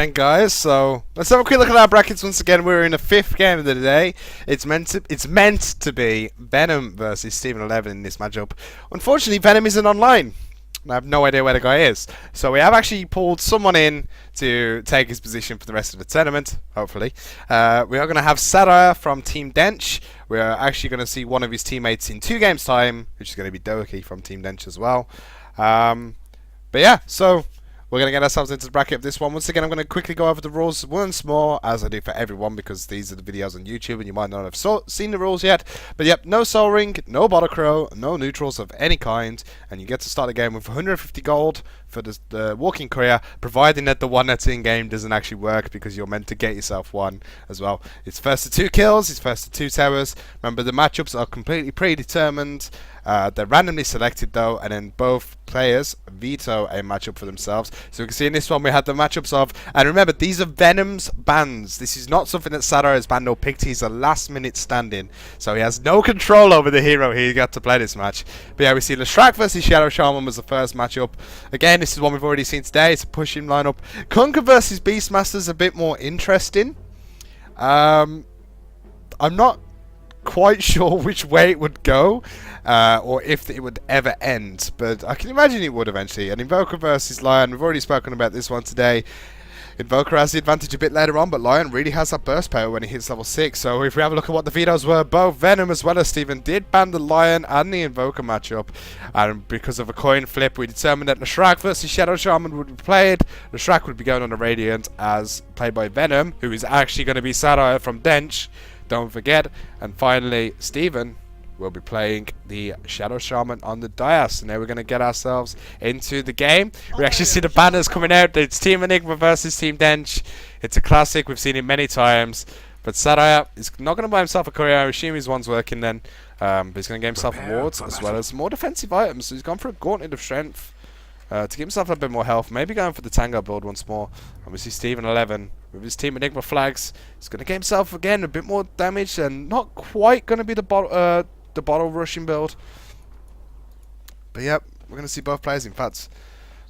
then, guys. So let's have a quick look at our brackets once again. We're in the 5th game of the day. It's meant to be Venom versus stephen11 in this matchup. Unfortunately, Venom isn't online. I have no idea where the guy is. So we have actually pulled someone in to take his position for the rest of the tournament, hopefully. We are going to have Sahtyre from Team Dench. We are actually going to see one of his teammates in 2 games' time, which is going to be Doki from Team Dench as well. But yeah, so we're going to get ourselves into the bracket of this one. Once again, I'm going to quickly go over the rules once more, as I do for everyone, because these are the videos on YouTube, and you might not have seen the rules yet. But yep, no soul ring, no bottle crow, no neutrals of any kind, and you get to start the game with 150 gold for the walking career, providing that the one that's in game doesn't actually work, because you're meant to get yourself one as well. It's first to 2 kills, it's first to 2 towers. Remember, the matchups are completely predetermined. They're randomly selected though, and then both players veto a matchup for themselves. So we can see in this one we had the matchups of, and remember, these are Venom's bans. This is not something that Sahtyre has banned or picked. He's a last minute stand-in, so he has no control over the hero he got to play this match. But yeah, we see Leshrac versus Shadow Shaman was the first matchup. Again, this is one we've already seen today. It's a pushing lineup. Conquer versus Beastmaster is a bit more interesting. I'm not quite sure which way it would go, or if it would ever end, but I can imagine it would eventually. And Invoker versus Lion, we've already spoken about this one today. Invoker has the advantage a bit later on, but Lion really has that burst power when he hits level 6. So if we have a look at what the vetoes were, both Venom as well as Stephen did ban the Lion and the Invoker matchup, and because of a coin flip we determined that Leshrac versus Shadow Shaman would be played. Leshrac would be going on the Radiant, as played by Venom, who is actually going to be Sahtyre from Dench, don't forget. And finally, Stephen will be playing the Shadow Shaman on the dais. So now we're going to get ourselves into the game. We actually see the banners coming out. It's Team Enigma versus Team Dench. It's a classic. We've seen it many times. But Sahtyre is not going to buy himself a career. I assume his one's working then. But he's going to get himself awards as well as more defensive items. So he's gone for a gauntlet of strength to give himself a bit more health. Maybe going for the Tango build once more. And we see stephen11 with his Team Enigma flags. He's going to get himself again a bit more damage, and not quite going to be the bottle rushing build. But yep, we're going to see both players. In fact,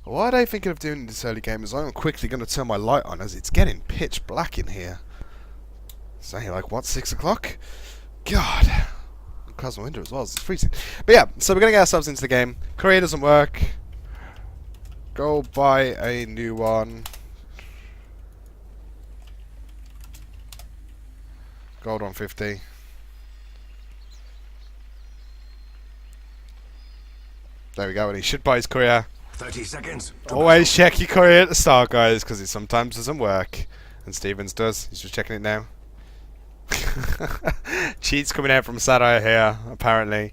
what are they thinking of doing in this early game is I'm quickly going to turn my light on, as it's getting pitch black in here. It's only like, what, 6 o'clock? God. I'll close my window as well, it's freezing. But yeah, so we're going to get ourselves into the game. Career doesn't work. Go buy a new one. Gold 150. There we go, and he should buy his career. 30 seconds. Always check your career at the start, guys, because it sometimes doesn't work. And Stevens does. He's just checking it now. Cheats coming out from Sahtyre here, apparently.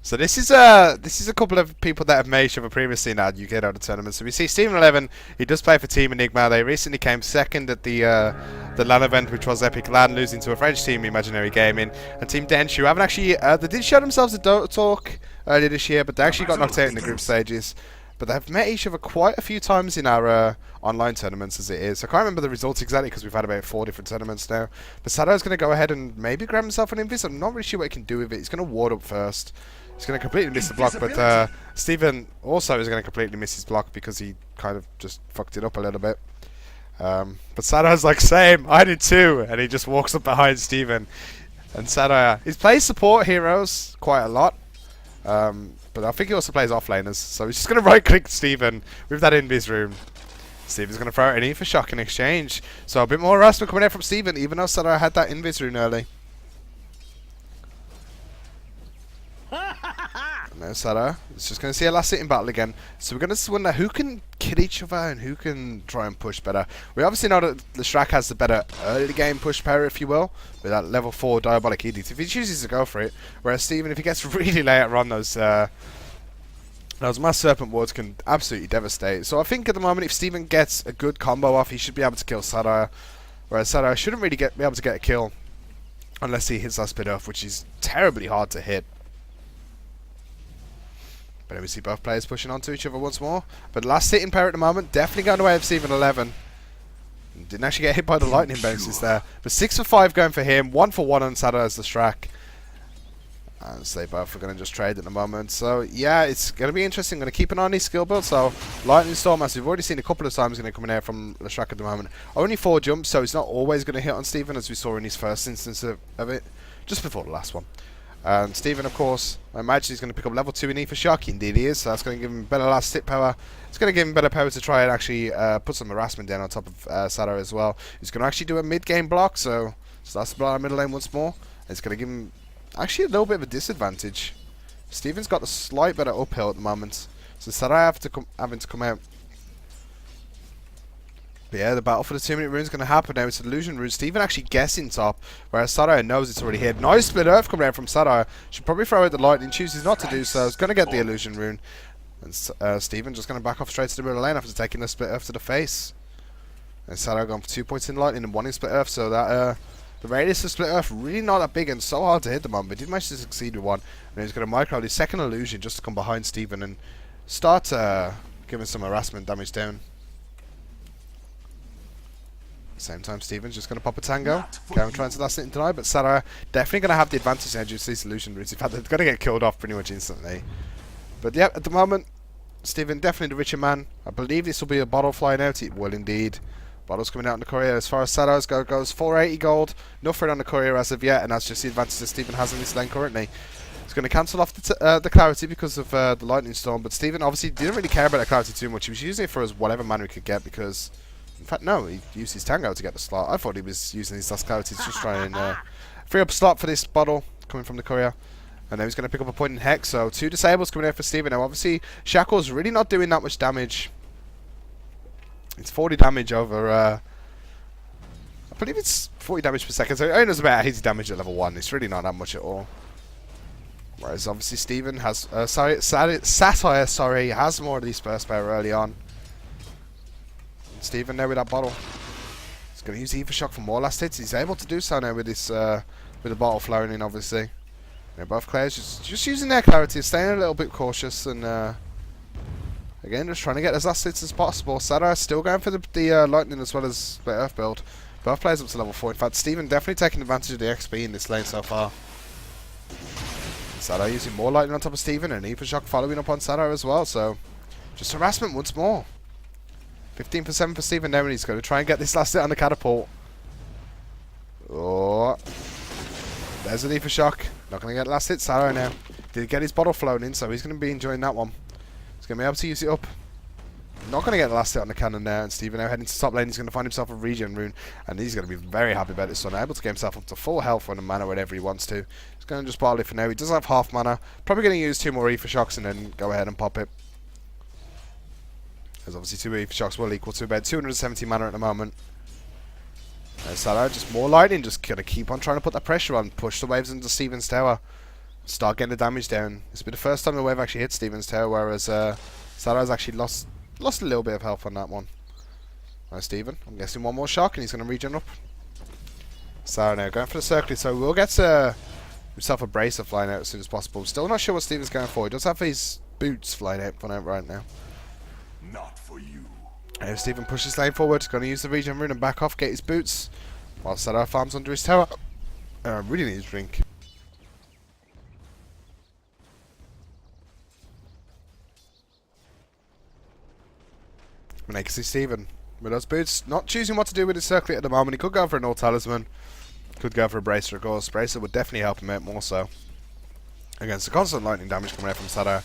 So this is a couple of people that have made each other previously now. You get out of the tournament. So we see stephen11. He does play for Team Enigma. They recently came second at the LAN event, which was Epic LAN, losing to a French team, Imaginary Gaming. And Team Dench, who haven't actually they did show themselves a Dota talk earlier this year, but they actually got knocked out in the group stages. But they've met each other quite a few times in our online tournaments as it is. I can't remember the results exactly because we've had about 4 different tournaments now. But Sahtyre's going to go ahead and maybe grab himself an invis. I'm not really sure what he can do with it. He's going to ward up first. He's going to completely miss the block, but Stephen also is going to completely miss his block because he kind of just fucked it up a little bit. But Sahtyre's like, same, I did too, and he just walks up behind Stephen. And Sahtyre, he plays support heroes quite a lot, but I think he also plays offlaners, so he's just going to right-click Stephen with that invis room. Stephen's going to throw it in for shock in exchange. So a bit more harassment coming out from Stephen, even though Sahtyre had that invis room early. No, Sahtyre is just going to see a last sitting battle again. So we're going to wonder who can kill each other and who can try and push better. We obviously know that Leshrac has the better early game push power, if you will, with that level 4 Diabolic Edict, if he chooses to go for it. Whereas Stephen, if he gets really later on, those Mass Serpent wards can absolutely devastate. So I think at the moment, if Stephen gets a good combo off, he should be able to kill Sahtyre. Whereas Sahtyre shouldn't really be able to get a kill unless he hits that split off, which is terribly hard to hit. But we see both players pushing onto each other once more. But last sitting pair at the moment, definitely going away with stephen11. Didn't actually get hit by the lightning bounces there. But 6 for 5 going for him. 1 for 1 on Sahtyre as the Leshrac. And so they both are going to just trade at the moment. So, yeah, it's going to be interesting. I'm going to keep an eye on these skill builds. So, Lightning Storm, as we've already seen a couple of times, going to come in here from Leshrac at the moment. Only 4 jumps, so he's not always going to hit on Stephen, as we saw in his first instance of it, just before the last one. And Stephen, of course, I imagine he's going to pick up level 2 in E for Shock. Indeed he is, so that's going to give him better last hit power. It's going to give him better power to try and actually put some harassment down on top of Sahtyre as well. He's going to actually do a mid-game block, so that's the block on middle lane once more. It's going to give him actually a little bit of a disadvantage. Stephen's got a slight better uphill at the moment, so Sahtyre having to come out. But yeah, the battle for the 2-minute rune is going to happen now. It's an illusion rune. Stephen actually guessing top, whereas Sahtyre knows it's already hit. Nice split earth coming out from Sahtyre. Should probably throw out the lightning. Chooses not to do so. He's going to get the illusion rune. And Stephen just going to back off straight to the middle lane after taking the split earth to the face. And Sahtyre going for 2 points in lightning and 1 in split earth. So that the radius of split earth really not that big and so hard to hit the moment. But he did manage to succeed with 1. And he's going to micro his second illusion just to come behind Stephen and start giving some harassment damage down. Same time, Stephen's just going to pop a tango. Karen trying to last it and deny, but Sahtyre definitely going to have the advantage now due to these illusion roots. In fact, they're going to get killed off pretty much instantly. But yeah, at the moment, Stephen definitely the richer man. I believe this will be a bottle flying out. It will indeed. Bottles coming out in the courier. As far as Sahtyre's goes, 480 gold. Nothing on the courier as of yet, and that's just the advantage that Stephen has in this lane currently. He's going to cancel off the clarity because of the lightning storm, but Stephen obviously didn't really care about the clarity too much. He was using it for his whatever mana he could get because... In fact, no, he used his tango to get the slot. I thought he was using his last clarity to just try and free up a slot for this bottle coming from the courier. And then he's going to pick up a point in Hex. So 2 disables coming out for Stephen. Now, obviously, Shackle's really not doing that much damage. It's 40 damage over... I believe it's 40 damage per second. So it only does about 80 damage at level 1. It's really not that much at all. Whereas, obviously, Stephen has... Sahtyre, has more of these burst power early on. Stephen there with that bottle. He's going to use Ether Shock for more last hits. He's able to do so now with this with the bottle flowing in, obviously. You know, both players just using their clarity, staying a little bit cautious, and again just trying to get as last hits as possible. Sahtyre still going for the lightning as well as the earth build. Both players up to level 4. In fact, Stephen definitely taking advantage of the XP in this lane so far. Sahtyre using more lightning on top of Stephen, and Ether Shock following up on Sahtyre as well. So just harassment once more. 15% for Stephen now, and he's going to try and get this last hit on the catapult. Oh. There's an Ether Shock. Not going to get the last hit. Sahtyre now. Did get his bottle flown in, so he's going to be enjoying that one. He's going to be able to use it up. Not going to get the last hit on the cannon there, and Stephen now heading to top lane. He's going to find himself a regen rune, and he's going to be very happy about this one. Able to get himself up to full health on the mana whenever he wants to. He's going to just bottle it for now. He does have half mana. Probably going to use 2 more Ether Shocks and then go ahead and pop it. As obviously 2 Ether Shocks will equal to about 270 mana at the moment. Sahtyre, just more lightning, just going to keep on trying to put that pressure on, push the waves into Stephen's tower, start getting the damage down. This will be the first time the wave actually hit Stephen's tower, whereas Sahtyre's actually lost a little bit of health on that one. Now Stephen, I'm guessing 1 more shock and he's going to regen up. Sahtyre now going for the circuit, so we'll get himself a bracer flying out as soon as possible. Still not sure what Stephen's going for. He does have his boots flying out right now. Not for you. Now Stephen pushes lane forward, going to use the regen rune and back off, get his boots, while Sahtyre farms under his tower. Really needs a drink. And I can see Stephen with those boots, not choosing what to do with his circlet at the moment. He could go for an old talisman, could go for a bracer of course. Bracer would definitely help him out more so. Against the constant lightning damage coming out from Sahtyre.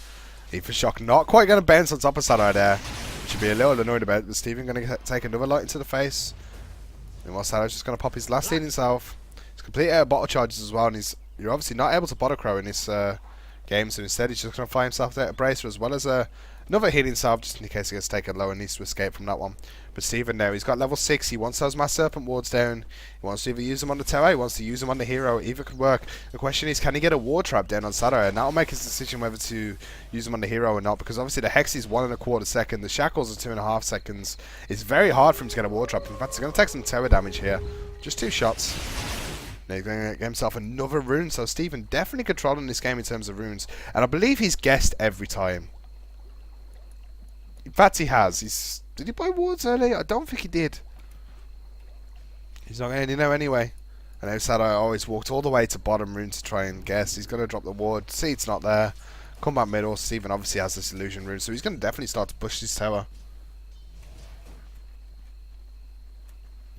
Ether Shock not quite going to bounce on top of Sahtyre there. Should be a little annoyed about it, but Stephen going to take another light into the face. And while Sahtyre's just going to pop his last healing salve. He's completely out of bottle charges as well, and you're obviously not able to bottle crow in this game, so instead he's just going to fly himself out a bracer as well as another healing salve just in case he gets taken low and needs to escape from that one. But Stephen now, he's got level 6, he wants those mass serpent wards down, he wants to either use them on the tower, he wants to use them on the hero, either could work. The question is, can he get a ward trap down on Sahtyre, and that'll make his decision whether to use them on the hero or not, because obviously the hex is 1.25 seconds, the shackles are 2.5 seconds. It's very hard for him to get a ward trap. In fact, he's going to take some tower damage here. Just 2 shots. Now he's going to get himself another rune, so Stephen definitely controlling this game in terms of runes, and I believe he's guessed every time. In fact, he has. Did he buy wards early? I don't think he did. He's not going to know anyway. And now Sahtyre always walked all the way to bottom rune to try and guess. He's going to drop the ward. See it's not there. Come back middle. Stephen obviously has this illusion rune, so he's going to definitely start to push this tower.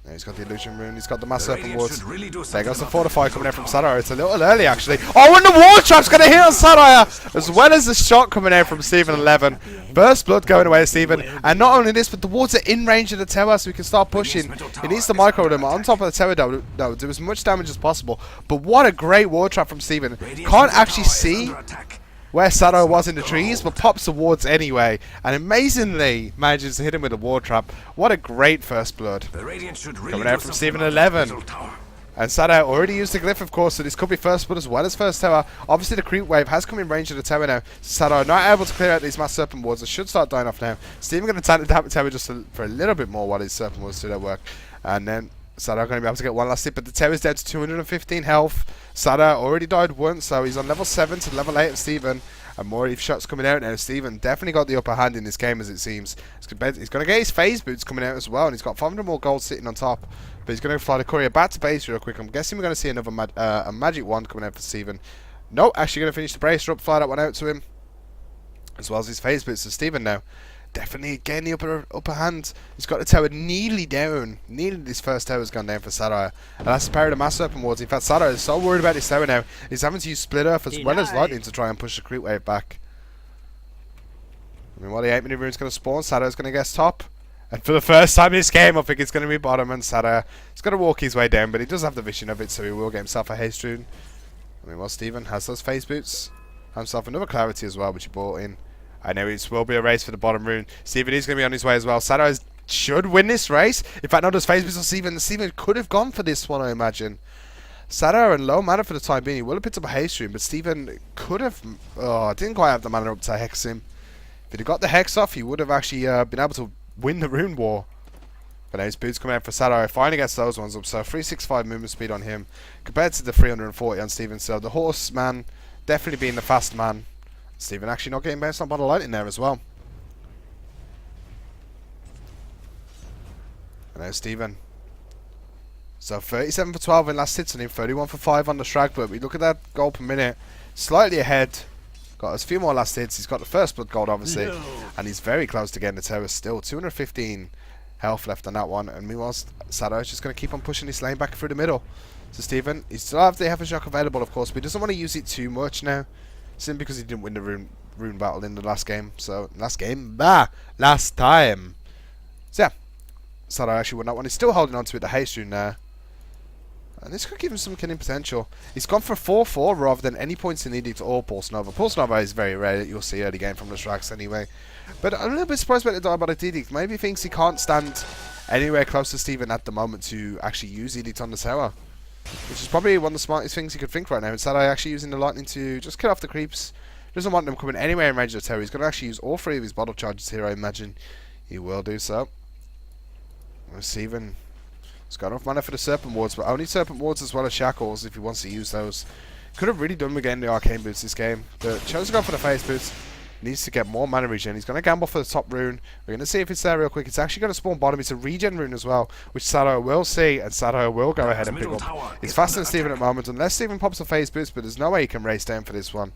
Now he's got the illusion rune. He's got the mass serpent wards. There goes the fortify coming in from Sahtyre. It's a little early actually. Oh, and the wall trap's going to hit on Sahtyre, as well as the shot coming out from stephen11. First blood going away to Stephen. And not only this, but the wards are in range of the tower, so we can start pushing. He needs to micro them on top of the tower though, do as much damage as possible. But what a great ward trap from Stephen. Can't actually see where Sahtyre was in the trees, but pops the wards anyway, and amazingly manages to hit him with a ward trap. What a great first blood. Coming out from stephen11. And Sahtyre already used the glyph, of course, so this could be first blood as well as first tower. Obviously, the creep wave has come in range of the tower now. Sahtyre not able to clear out these mass serpent wards. It should start dying off now. Stephen going to tap the tower just for a little bit more while his serpent wards do their work. And then Sahtyre going to be able to get one last hit, but the tower's down to 215 health. Sahtyre already died once, so he's on level 7 to level 8 of Stephen. And more Eve shots coming out now. Stephen definitely got the upper hand in this game, as it seems. He's going to get his phase boots coming out as well, and he's got 500 more gold sitting on top. But he's going to fly the courier back to base real quick. I'm guessing we're going to see another a magic wand coming out for Stephen. No, actually going to finish the bracer up, fly that one out to him, as well as his phase boots. So Stephen now definitely getting the upper hand. He's got the tower nearly down. Nearly this first tower's gone down for Sahtyre. And that's the power of the mass serpent wards. In fact, Sahtyre is so worried about this tower now. He's having to use split earth as well as lightning to try and push the creep wave back. I mean, while the 8-minute rune's going to spawn, Sahtyre's going to guess top. And for the first time in this game, I think it's going to be bottom, and Sahtyre is going to walk his way down, but he does have the vision of it, so he will get himself a haste rune. I mean, while Stephen has those phase boots, have himself another clarity as well, which he bought in. I know it will be a race for the bottom rune. Stephen is going to be on his way as well. Sahtyre should win this race. In fact, not just phase boots on Stephen. Stephen could have gone for this one, I imagine. Sahtyre in low mana for the time being. He will have picked up a haste rune, but Stephen could have... Oh, didn't quite have the mana up to hex him. If he'd have got the hex off, he would have actually been able to win the rune war. But now his boots coming out for Sahtyre. Finally gets those ones up. So 365 movement speed on him compared to the 340 on Stephen. So the horseman definitely being the fast man. Stephen actually not getting bounced on by the lightning there as well. And now Stephen. So 37 for 12 in last hits on him. 31 for 5 on the Shrag. But we look at that gold per minute. Slightly ahead. Got a few more last hits. He's got the first blood gold, obviously. No. And he's very close to getting the tower still. 215 health left on that one. And meanwhile, Sahtyre's just going to keep on pushing this lane back through the middle. So Stephen, he still has the Heaven Shock available, of course, but he doesn't want to use it too much now. Simply because he didn't win the rune battle in the last game. So, last time. So, yeah. Sahtyre actually won that one. He's still holding on to it, the haste rune there. And this could give him some killing potential. He's gone for 4-4 rather than any points in needed to all Pulse Nova. Pulse Nova is very rare that you'll see early game from the Shraks anyway. But I'm a little bit surprised about the Diabolic Edict. Maybe he thinks he can't stand anywhere close to Stephen at the moment to actually use Edict on the tower. Which is probably one of the smartest things he could think right now. Instead of actually using the lightning to just kill off the creeps. Doesn't want them coming anywhere in range of the tower. He's going to actually use all 3 of his bottle charges here, I imagine. He will do so. Stephen has got enough mana for the Serpent Wards, but only Serpent Wards as well as Shackles if he wants to use those. Could have really done with getting the Arcane Boots this game, but chose to go for the Face Boots. Needs to get more mana regen. He's going to gamble for the top rune. We're going to see if it's there real quick. It's actually going to spawn bottom. It's a regen rune as well, which Sahtyre will see, and Sahtyre will go ahead and pick up. He's faster than Stephen at the moment, unless Stephen pops a Phase Boost, but there's no way he can race down for this one.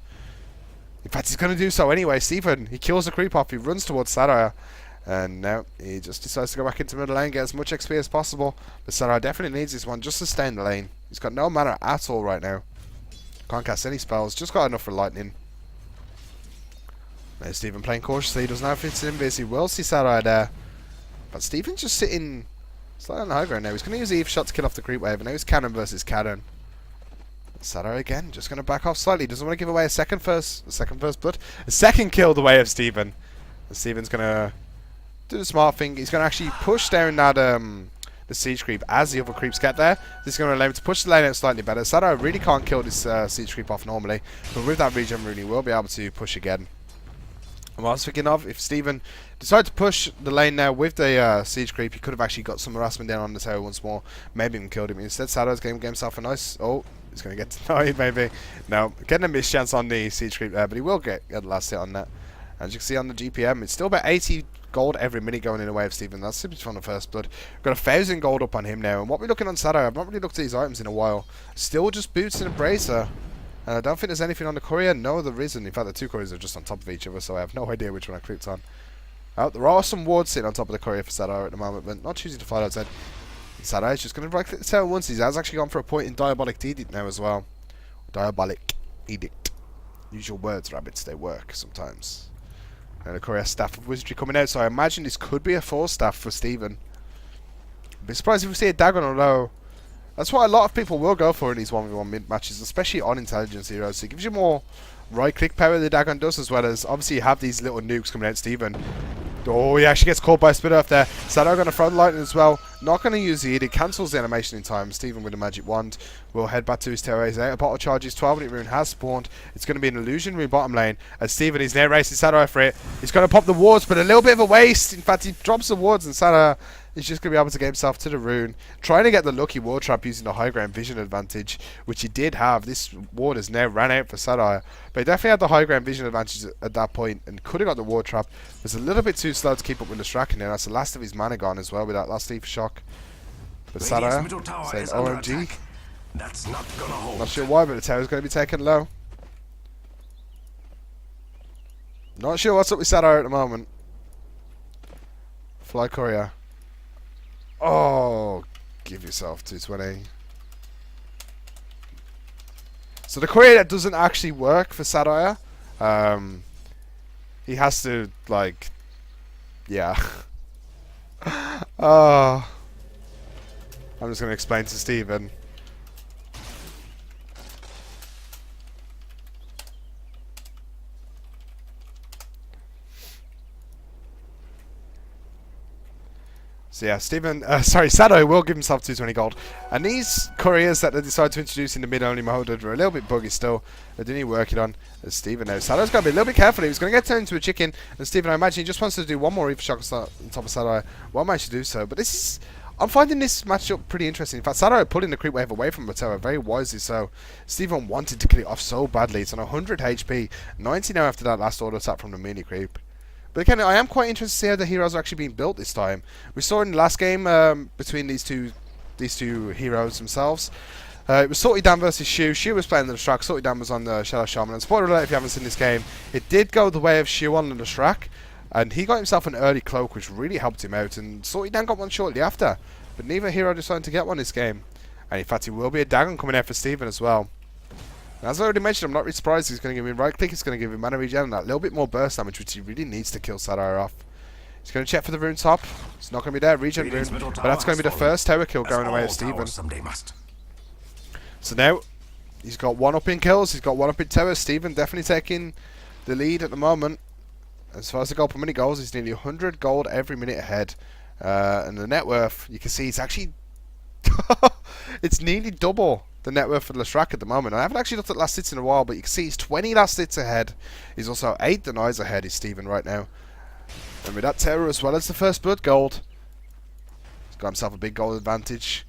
In fact, he's going to do so anyway. Stephen, he kills the creep off. He runs towards Sahtyre, and now he just decides to go back into middle lane, get as much XP as possible. But Sahtyre definitely needs this one just to stay in the lane. He's got no mana at all right now. Can't cast any spells. Just got enough for lightning. Now Stephen playing cautiously. He doesn't have its invis. He will see Sahtyre there. But Stephen's just sitting slightly on the high ground now. He's going to use Eve shot to kill off the creep wave. And now it's cannon versus cannon. Sahtyre again, just going to back off slightly. Doesn't want to give away a second kill the way of Stephen. And Stephen's going to do the smart thing. He's going to actually push down that the siege creep as the other creeps get there. This is going to allow him to push the lane out slightly better. Sahtyre really can't kill this siege creep off normally. But with that regen rune, he will be able to push again. And what I was thinking of, if Stephen decided to push the lane now with the siege creep, he could have actually got some harassment down on the tower once more. Maybe even killed him. Instead, Sahtyre's going to get himself a nice... Oh, he's going to get denied maybe. No, getting a mischance on the siege creep there, but he will get the last hit on that. As you can see on the GPM, it's still about 80 gold every minute going in the way of Stephen. That's super fun on first blood. Got 1,000 gold up on him now. And what we're looking on Sahtyre, I've not really looked at his items in a while. Still just boots and a bracer. And I don't think there's anything on the courier. No, there isn't. In fact, the two couriers are just on top of each other, so I have no idea which one I clicked on. There are some wards sitting on top of the courier for Sahtyre at the moment, but not choosing to fight outside. Sahtyre is just going to right click the tower once. He has actually gone for a point in Diabolic Edict now as well. Diabolic Edict. Use your words, rabbits. They work sometimes. And the courier staff of wizardry coming out, so I imagine this could be a 4-staff for Stephen. I'd be surprised if we see a dagger on low. That's what a lot of people will go for in these 1v1 mid matches, especially on intelligence heroes. So it gives you more right click power the Dagon does, as well as obviously you have these little nukes coming out. Stephen. Oh, he actually gets caught by a split off there. Sahtyre going to throw the lightning as well. Not going to use the Edict. Cancels the animation in time. Stephen with a magic wand will head back to his terrace. Out of bottle charges. 12-minute rune has spawned. It's going to be an illusion rune bottom lane. As Stephen is now racing Sahtyre for it. He's going to pop the wards, but a little bit of a waste. In fact, he drops the wards and Sahtyre is just going to be able to get himself to the rune. Trying to get the lucky ward trap using the high ground vision advantage, which he did have. This ward has now ran out for Sahtyre. But he definitely had the high ground vision advantage at that point and could have got the ward trap. Was a little bit too slow to keep up with the Strack, and that's the last of his mana gone as well with that last Leaf Shock. But Sahtyre saying OMG. That's not gonna hold. Not sure why, but the tower's going to be taken low. Not sure what's up with Sahtyre at the moment. Fly Courier. Oh, give yourself 220. So the courier that doesn't actually work for Sahtyre. He has to, like, yeah. Oh, I'm just going to explain to Stephen. So yeah, Sahtyre will give himself 220 gold. And these couriers that they decide to introduce in the mid-only mode are a little bit buggy still. They do need working on. As Stephen knows, Sahtyre's got to be a little bit careful. He's going to get turned into a chicken. And Stephen, I imagine he just wants to do one more Reaper Shock on top of Sahtyre. Well, managed to do so. But this is... I'm finding this matchup pretty interesting. In fact, Sahtyre pulling the creep wave away from Mateo very wisely so. Stephen wanted to kill it off so badly. It's on 100 HP. 90 now after that last auto attack from the mini creep. But again, I am quite interested to see how the heroes are actually being built this time. We saw in the last game between these two heroes themselves. It was Sahtyre versus Shu. Shu was playing the Strack. Sahtyre was on the Shadow Shaman. And spoiler alert if you haven't seen this game, it did go the way of Shu on the Strack. And he got himself an early cloak, which really helped him out. And Sahtyre got one shortly after. But neither hero decided to get one this game. And in fact, it will be a Dagon coming out for Stephen as well. As I already mentioned, I'm not really surprised he's going to give him right click, he's going to give him mana regen and that little bit more burst damage, which he really needs to kill Sahtyre off. He's going to check for the rune top. It's not going to be there, regen rune, but that's going to be the first tower kill going away of Stephen. So now, he's got one up in kills, he's got one up in tower. Stephen definitely taking the lead at the moment. As far as the gold per minute goes, he's nearly 100 gold every minute ahead. And the net worth, you can see it's actually... it's nearly double the net worth for Strack at the moment. I haven't actually looked at last hits in a while, but you can see he's 20 last hits ahead. He's also 8 denies ahead, is Stephen right now. And with that terror as well as the first blood gold, he's got himself a big gold advantage.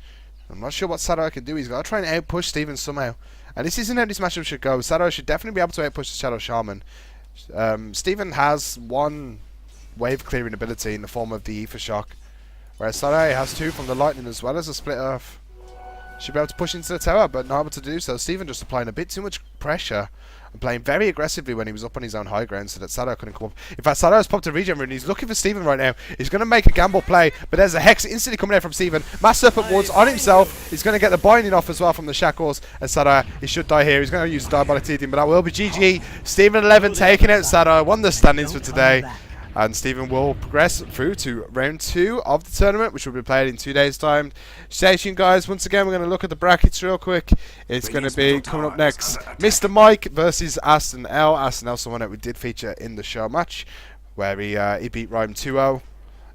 I'm not sure what Sahtyre can do. He's got to try and outpush Stephen somehow. And this isn't how this matchup should go. Sahtyre should definitely be able to outpush the Shadow Shaman. Stephen has one wave clearing ability in the form of the Ether Shock, whereas Sahtyre has 2 from the lightning as well as a split earth. Should be able to push into the tower, but not able to do so. Stephen just applying a bit too much pressure and playing very aggressively when he was up on his own high ground so that Sahtyre couldn't come up. In fact, Sahtyre has popped a regen rune. He's looking for Stephen right now. He's going to make a gamble play, but there's a Hex instantly coming out from Stephen. Mass Serpent Wards on himself. He's going to get the binding off as well from the shackles. And Sahtyre, he should die here. He's going to use the Diabolic Teething, but that will be GG. Stephen11 taking out Sahtyre. Won the standings for today. And Stephen will progress through to round 2 of the tournament, which will be played in 2 days' time. Stay tuned, guys. Once again, we're going to look at the brackets real quick. It's going to be coming up next, Mr. Mike versus Aston L. Aston L, someone that we did feature in the show match, where he beat Rhyme 2-0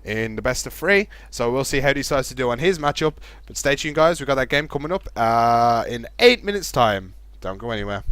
in the best of 3. So we'll see how he decides to do on his matchup. But stay tuned, guys. We've got that game coming up in 8 minutes' time. Don't go anywhere.